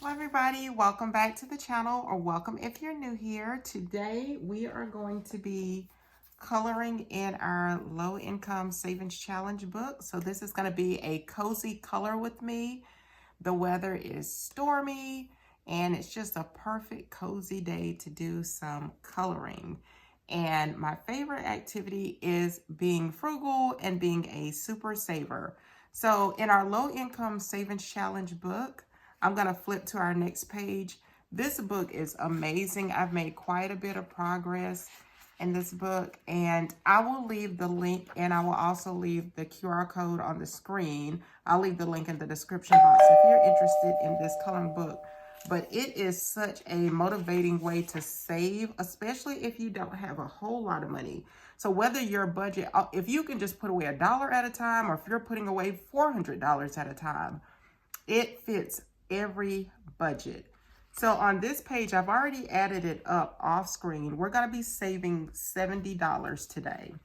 Hello everybody, welcome back to the channel, or welcome if you're new here. Today we are going to be coloring in our low income savings challenge book. So this is going to be a cozy color with me. The weather is stormy and it's just a perfect cozy day to do some coloring. And my favorite activity is being frugal and being a super saver. So in our low income savings challenge book, I'm going to flip to our next page. This book is amazing. I've made quite a bit of progress in this book, and I will leave the link, and I will also leave the QR code on the screen. I'll leave the link in the description box if you're interested in this coloring book. But it is such a motivating way to save, especially if you don't have a whole lot of money. So whether your budget, if you can just put away $1 at a time, or if you're putting away $400 at a time, it fits every budget. So on this page, I've already added it up off screen. We're going to be saving $70 today.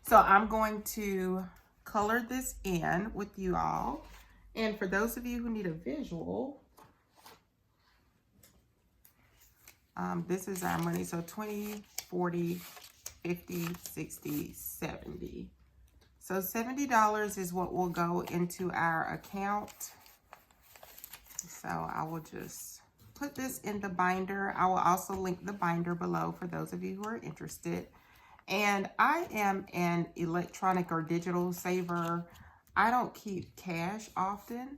So I'm going to color this in with you all. And for those of you who need a visual, this is our money. So 20, 40, 50, 60, 70. So $70 is what will go into our account. So I will just put this in the binder. I will also link the binder below for those of you who are interested. And I am an electronic or digital saver. I don't keep cash often,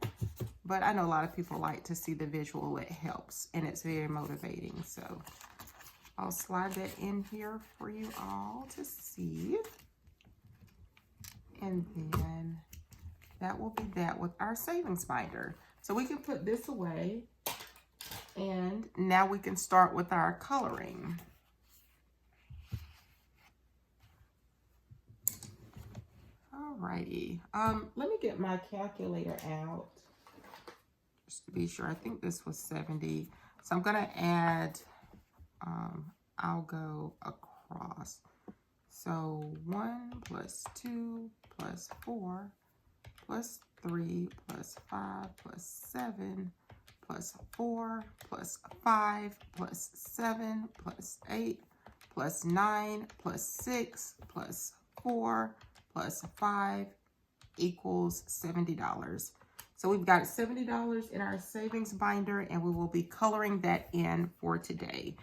but I know a lot of people like to see the visual. It helps and it's very motivating. So I'll slide that in here for you all to see. And then that will be that with our savings binder. So we can put this away, and now we can start with our coloring. Alrighty, let me get my calculator out just to be sure. I think this was 70. So I'm gonna add, I'll go across. So 1 plus 2 plus 4 plus 3 plus 5 plus 7 plus 4 plus 5 plus 7 plus 8 plus 9 plus 6 plus 4 plus 5 equals $70. So we've got $70 in our savings binder, and we will be coloring that in for today.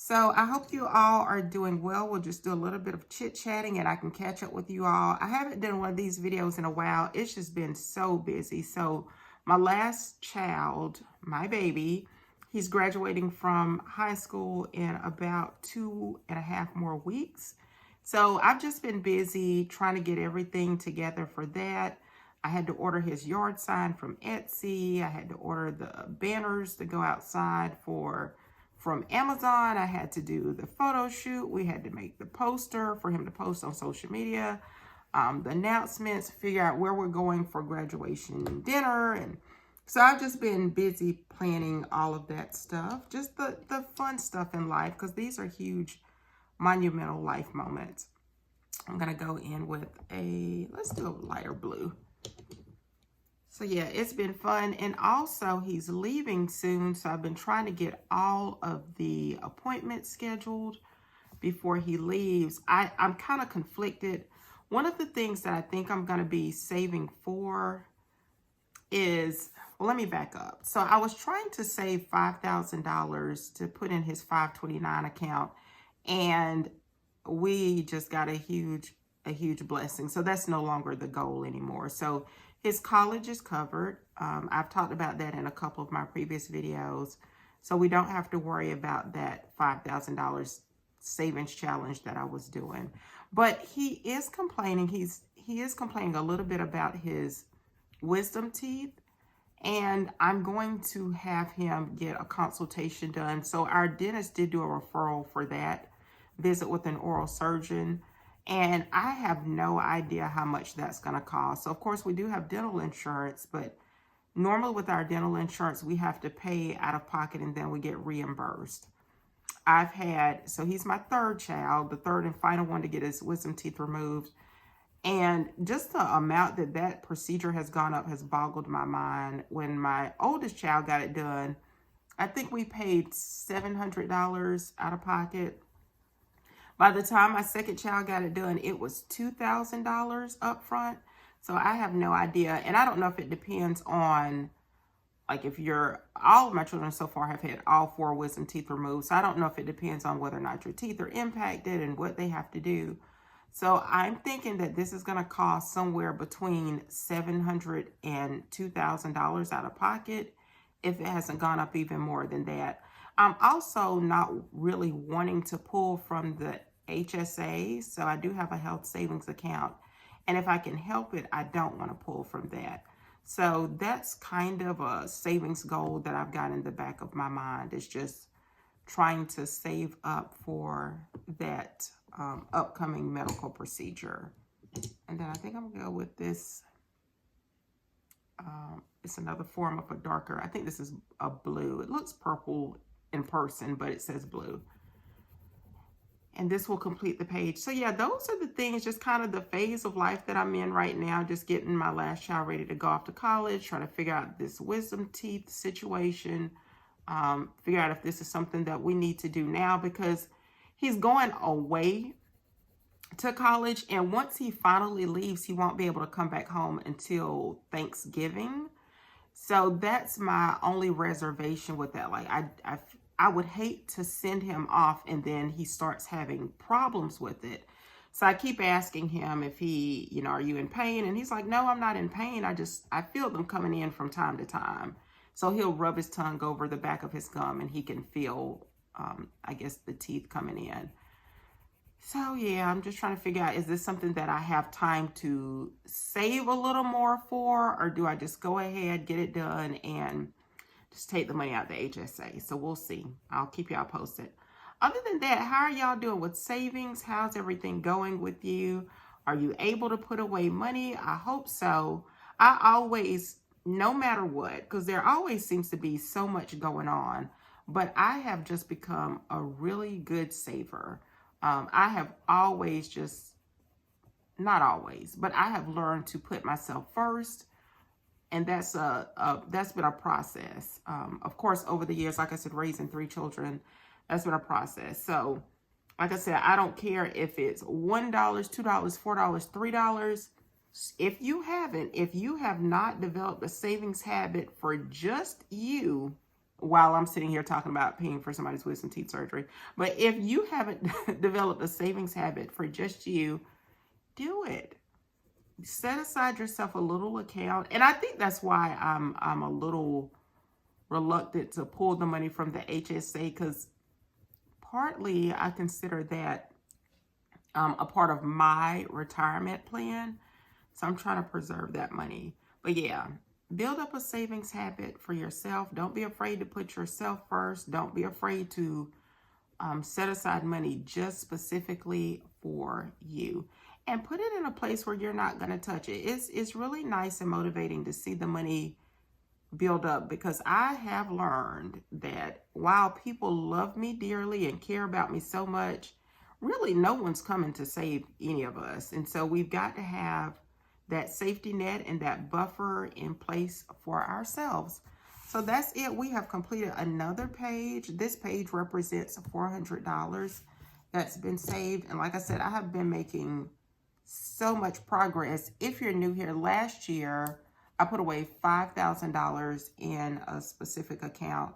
So I hope you all are doing well. We'll just do a little bit of chit-chatting and I can catch up with you all. I haven't done one of these videos in a while. It's just been so busy. So my last child, my baby, he's graduating from high school in about 2.5 more weeks. So I've just been busy trying to get everything together for that. I had to order his yard sign from Etsy. I had to order the banners to go outside from Amazon. I had to do the photo shoot. We had to make the poster for him to post on social media, the announcements, figure out where we're going for graduation dinner. And so I've just been busy planning all of that stuff, just the fun stuff in life, because these are huge, monumental life moments. I'm gonna go in with let's do a lighter blue. So yeah, it's been fun. And also he's leaving soon. So I've been trying to get all of the appointments scheduled before he leaves. I'm kind of conflicted. One of the things that I think I'm going to be saving for is, well, let me back up. So I was trying to save $5,000 to put in his 529 account, and we just got a huge blessing. So that's no longer the goal anymore. So his college is covered. I've talked about that in a couple of my previous videos. So we don't have to worry about that $5,000 savings challenge that I was doing. But he is complaining. He is complaining a little bit about his wisdom teeth. And I'm going to have him get a consultation done. So our dentist did do a referral for that visit with an oral surgeon. And I have no idea how much that's going to cost. So, of course, we do have dental insurance, but normally with our dental insurance, we have to pay out of pocket and then we get reimbursed. So he's my third child, the third and final one to get his wisdom teeth removed. And just the amount that that procedure has gone up has boggled my mind. When my oldest child got it done, I think we paid $700 out of pocket. By the time my second child got it done, it was $2,000 up front. So I have no idea. And I don't know if it depends on, like, if all of my children so far have had all 4 wisdom teeth removed. So I don't know if it depends on whether or not your teeth are impacted and what they have to do. So I'm thinking that this is going to cost somewhere between $700 and $2,000 out of pocket, if it hasn't gone up even more than that. I'm also not really wanting to pull from the HSA, so I do have a health savings account. And if I can help it, I don't want to pull from that. So that's kind of a savings goal that I've got in the back of my mind. It's just trying to save up for that upcoming medical procedure. And then I think I'm gonna go with this. It's another form of a darker, I think this is a blue. It looks purple in person, but it says blue. And this will complete the page. So yeah, those are the things, just kind of the phase of life that I'm in right now, just getting my last child ready to go off to college, trying to figure out this wisdom teeth situation, figure out if this is something that we need to do now, because he's going away to college, and once he finally leaves, he won't be able to come back home until Thanksgiving. So that's my only reservation with that. Like, I would hate to send him off and then he starts having problems with it. So I keep asking him if he, are you in pain? And he's like, no, I'm not in pain. I feel them coming in from time to time. So he'll rub his tongue over the back of his gum and he can feel, I guess, the teeth coming in. So yeah, I'm just trying to figure out, is this something that I have time to save a little more for, or do I just go ahead, get it done, and just take the money out of the HSA? So we'll see. I'll keep y'all posted. Other than that, how are y'all doing with savings? How's everything going with you? Are you able to put away money? I hope so. I always, no matter what, because there always seems to be so much going on, but I have just become a really good saver. I have always not always, but I have learned to put myself first. And that's been a process. Of course, over the years, like I said, raising 3 children, that's been a process. So, like I said, I don't care if it's $1, $2, $4, $3. If you have not developed a savings habit for just you, while I'm sitting here talking about paying for somebody's wisdom teeth surgery, but if you haven't developed a savings habit for just you, do it. Set aside yourself a little account. And I think that's why I'm a little reluctant to pull the money from the HSA, because partly I consider that a part of my retirement plan. So I'm trying to preserve that money. But yeah, build up a savings habit for yourself. Don't be afraid to put yourself first. Don't be afraid to set aside money just specifically for you. And put it in a place where you're not going to touch it. It's really nice and motivating to see the money build up, because I have learned that while people love me dearly and care about me so much, really no one's coming to save any of us. And so we've got to have that safety net and that buffer in place for ourselves. So that's it. We have completed another page. This page represents $400 that's been saved. And like I said, I have been making so much progress. If you're new here, last year I put away $5,000 in a specific account,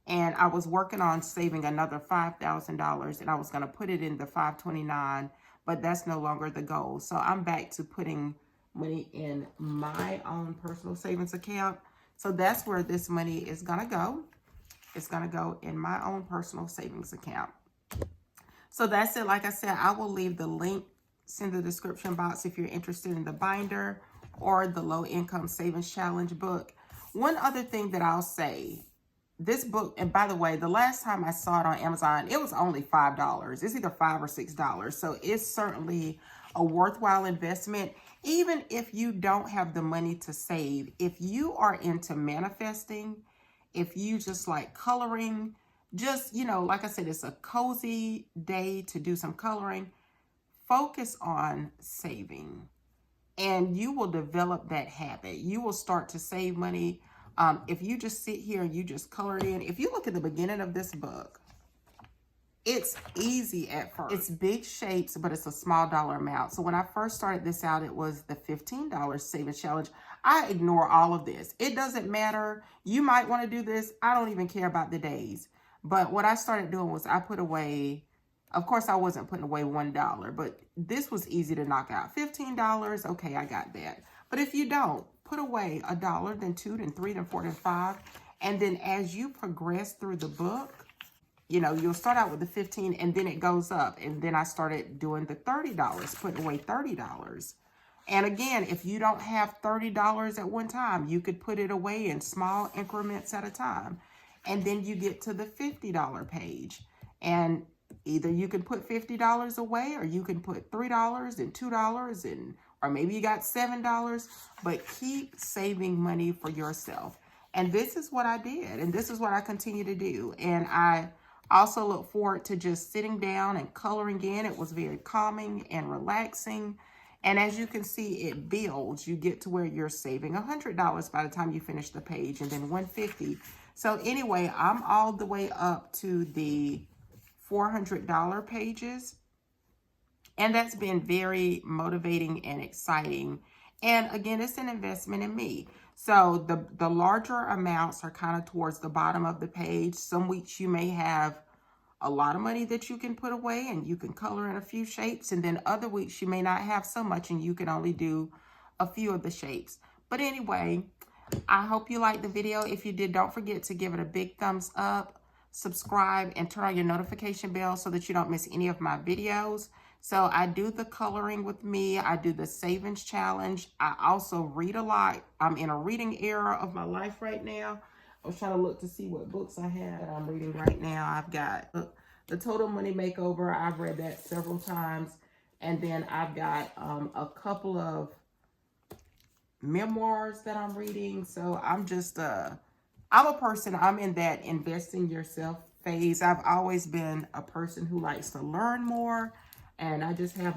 and I was working on saving another $5,000, and I was going to put it in the 529, but that's no longer the goal. So I'm back to putting money in my own personal savings account. So that's where this money is going to go. It's going to go in my own personal savings account. So that's it. Like I said, I will leave the link in the description box if you're interested in the binder or the low income savings challenge book. One other thing that I'll say, this book, and by the way, the last time I saw it on Amazon, it was only $5. It's either $5 or $6. So it's certainly a worthwhile investment. Even if you don't have the money to save, if you are into manifesting, if you just like coloring, just, like I said, it's a cozy day to do some coloring. Focus on saving. And you will develop that habit. You will start to save money. If you just sit here and you just color it in. If you look at the beginning of this book, it's easy at first. It's big shapes, but it's a small dollar amount. So when I first started this out, it was the $15 savings challenge. I ignore all of this. It doesn't matter. You might want to do this. I don't even care about the days. But what I started doing was I put away, of course I wasn't putting away $1, but this was easy to knock out. $15, okay, I got that. But if you don't, put away $1, then $2, then $3, then $4, then $5. And then as you progress through the book, you know, you'll start out with the 15 and then it goes up. And then I started doing the $30, putting away $30. And again, if you don't have $30 at one time, you could put it away in small increments at a time. And then you get to the $50 page. And either you can put $50 away or you can put $3 and $2 and, or maybe you got $7, but keep saving money for yourself. And this is what I did. And this is what I continue to do. And I also look forward to just sitting down and coloring in. It was very calming and relaxing. And as you can see, it builds. You get to where you're saving $100 by the time you finish the page, and then $150. So anyway, I'm all the way up to the $400 pages. And that's been very motivating and exciting. And again, it's an investment in me. So the larger amounts are kind of towards the bottom of the page. Some weeks you may have a lot of money that you can put away and you can color in a few shapes. And then other weeks you may not have so much and you can only do a few of the shapes. But anyway, I hope you liked the video. If you did, don't forget to give it a big thumbs up, subscribe, and turn on your notification bell so that you don't miss any of my videos. So I do the coloring with me. I do the savings challenge. I also read a lot. I'm in a reading era of my life right now. I was trying to look to see what books I had that I'm reading right now. I've got The Total Money Makeover. I've read that several times. And then I've got a couple of memoirs that I'm reading. So I'm just, I'm a person, I'm in that invest in yourself phase. I've always been a person who likes to learn more. And I just have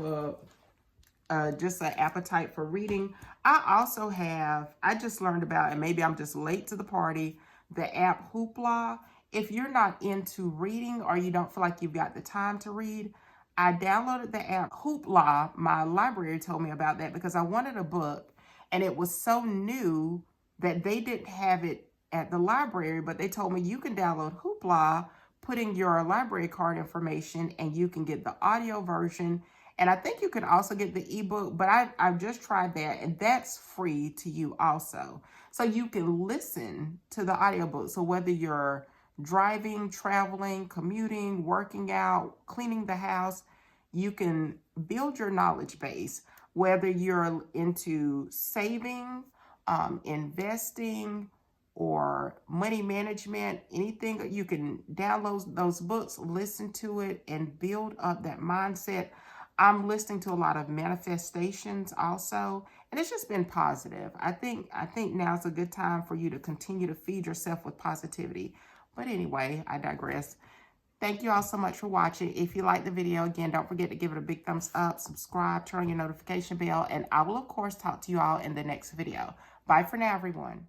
just an appetite for reading. I also have, I just learned about, and maybe I'm just late to the party, the app Hoopla. If you're not into reading or you don't feel like you've got the time to read, I downloaded the app Hoopla. My library told me about that because I wanted a book and it was so new that they didn't have it at the library, but they told me you can download Hoopla, put in your library card information, and you can get the audio version. And I think you can also get the ebook, but I've just tried that, and that's free to you also. So you can listen to the audiobook. So whether you're driving, traveling, commuting, working out, cleaning the house, you can build your knowledge base. Whether you're into saving, investing, or money management, anything, you can download those books, listen to it, and build up that mindset. I'm listening to a lot of manifestations also, and it's just been positive. I think now's a good time for you to continue to feed yourself with positivity. But anyway, I digress. Thank you all so much for watching. If you like the video, again, don't forget to give it a big thumbs up, subscribe, turn on your notification bell, and I will, of course, talk to you all in the next video. Bye for now, everyone.